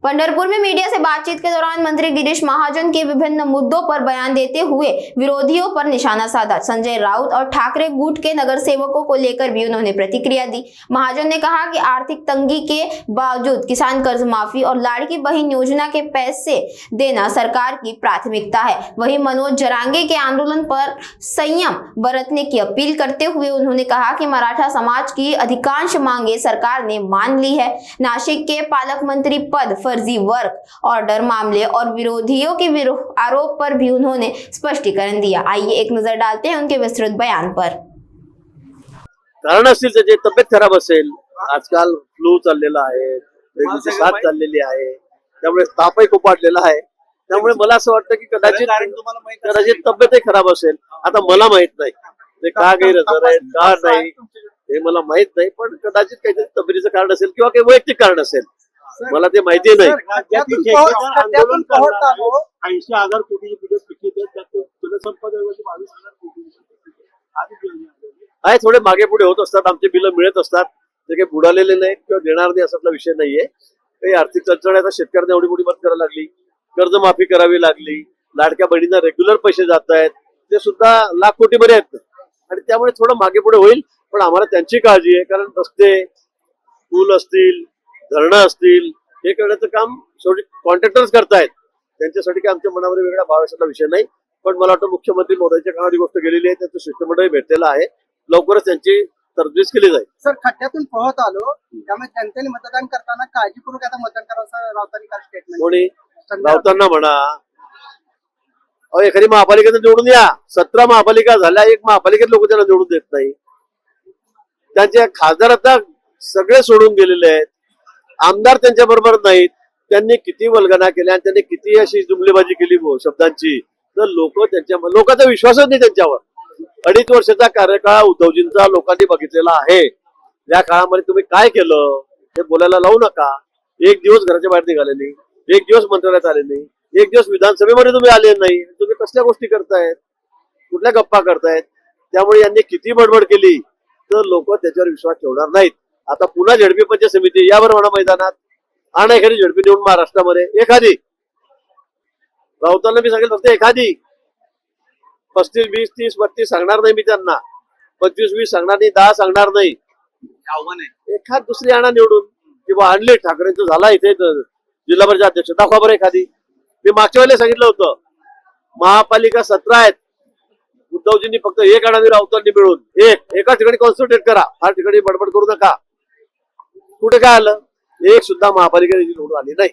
पंढरपुर में मीडिया से बातचीत के दौरान मंत्री गिरीश महाजन के विभिन्न मुद्दों पर बयान देते हुए विरोधियों पर निशाना साधा। संजय राउत और ठाकरे गुट के नगर सेवकों को लेकर भी उन्होंने प्रतिक्रिया दी। महाजन ने कहा कि आर्थिक तंगी के बावजूद किसान कर्ज माफी और लाड़की बहन योजना के पैसे देना सरकार की प्राथमिकता है। वहीं मनोज जरांगे के आंदोलन पर संयम बरतने की अपील करते हुए उन्होंने कहा कि मराठा समाज की अधिकांश मांगे सरकार ने मान ली है। नासिक के पालक मंत्री पद, फर्जी वर्क ऑर्डर मामले और विरोधियों के आरोप पर भी उन्होंने स्पष्टीकरण दिया। आइए एक नजर डालते हैं उनके विस्तृत बयान पर। कारण असतील त्याची तब्येत खराब असेल, आजकाल फ्लू चाललेला आहे, डेंग्यूची साथ चाललेली आहे, त्यामुळे तापही खूप वाढलेला आहे। त्यामुळे मला असं वाटतं की कदाचित तब्येतही खराब असेल। आता मला माहित नाही ते का गैरहजर आहेत का नाही हे मला माहित नाही, पण कदाचित काहीतरी तब्येतीचं कारण असेल किंवा काही वैयक्तिक कारण असेल, मला ते माहिती नाही। 80,000 कोटी आहे थोडे मागे पुढे होत असतात, आमचे बिल मिळत असतात, ते काही बुडालेले नाहीत किंवा देणार नाही असातला विषय नाहीये। काही आर्थिक चळचळ आता शेतकऱ्यांना एवढी मोठी मदत करायला लागली, कर्जमाफी करावी लागली, लाडक्या बहिणींना रेग्युलर पैसे जात आहेत, ते सुद्धा लाख कोटी मध्ये आहेत आणि त्यामुळे थोडं मागे पुढे होईल, पण आम्हाला त्यांची काळजी आहे। कारण रस्ते, पूल असतील, धरणं असतील, हे करण्याचं काम शेवटी कॉन्ट्रॅक्टर्स करतायत, त्यांच्यासाठी काही आमच्या मनावर वेगळा भाव असा विषय नाही। पण मला वाटतं मुख्यमंत्री महोदयांच्या कानावर गोष्ट गेलेली आहे, त्यांचं शिष्टमंडळ भेटलेलं आहे, लवकरच त्यांची तरतूद केली जाईल। सर, खड्ड्यातून पोहत आलो, त्यामुळे जनतेने मतदान करताना काळजीपूर्वक आता मतदान करावं असं राऊतांनी काल स्टेटमेंट कोणी राऊतांना म्हणा, एखादी महापालिकेचं निवडून या, 17 महापालिका झाल्या, एक महापालिकेत लोक त्यांना निवडून देत नाही। त्यांचे खासदार आता सगळे सोडून गेलेले आहेत, आमदार त्यांच्या बरोबर नाहीत। त्यांनी किती वल्गना केल्या आणि त्यांनी किती अशी जुमलेबाजी केली शब्दांची, तर लोकांचा विश्वासच नाही त्यांच्यावर। 2.5 वर्षाचा कार्यकाळ उद्धवजींचा लोकांनी बघितलेला आहे। या काळामध्ये तुम्ही काय केलं हे बोलायला लावू नका। एक दिवस घराच्या बाहेर निघाले नाही, एक दिवस मंत्रालयात आले नाही, एक दिवस विधानसभेमध्ये तुम्ही आले नाही, तुम्ही कसल्या गोष्टी करतायत, कुठल्या गप्पा करतायत। त्यामुळे यांनी किती बडबड केली तर लोक त्याच्यावर विश्वास ठेवणार नाहीत। आता पुन्हा झेडपी पंचायत समिती यावर म्हणा मैदानात आणि एखादी झेडपी देऊन महाराष्ट्रामध्ये एखादी, राऊतांना मी सांगेल फक्त एखादी, 35, 20, 30, 32 सांगणार नाही मी त्यांना, 25, 20 सांगणार नाही, 10 सांगणार नाही, एखाद दुसरी आणा निवडून किंवा आणले। ठाकरेंचं झाला इथे जिल्हा परिषद अध्यक्ष, दाखवा बरं एखादी। मी मागच्या वेळेला सांगितलं होतं महापालिका 17 आहेत, उद्धवजींनी फक्त एक आणावी राऊतांनी मिळून, एका ठिकाणी कॉन्सन्ट्रेट करा, हर ठिकाणी बडबड करू नका। कुठे काय आलं, एक सुद्धा महापालिका निवडून आली नाही।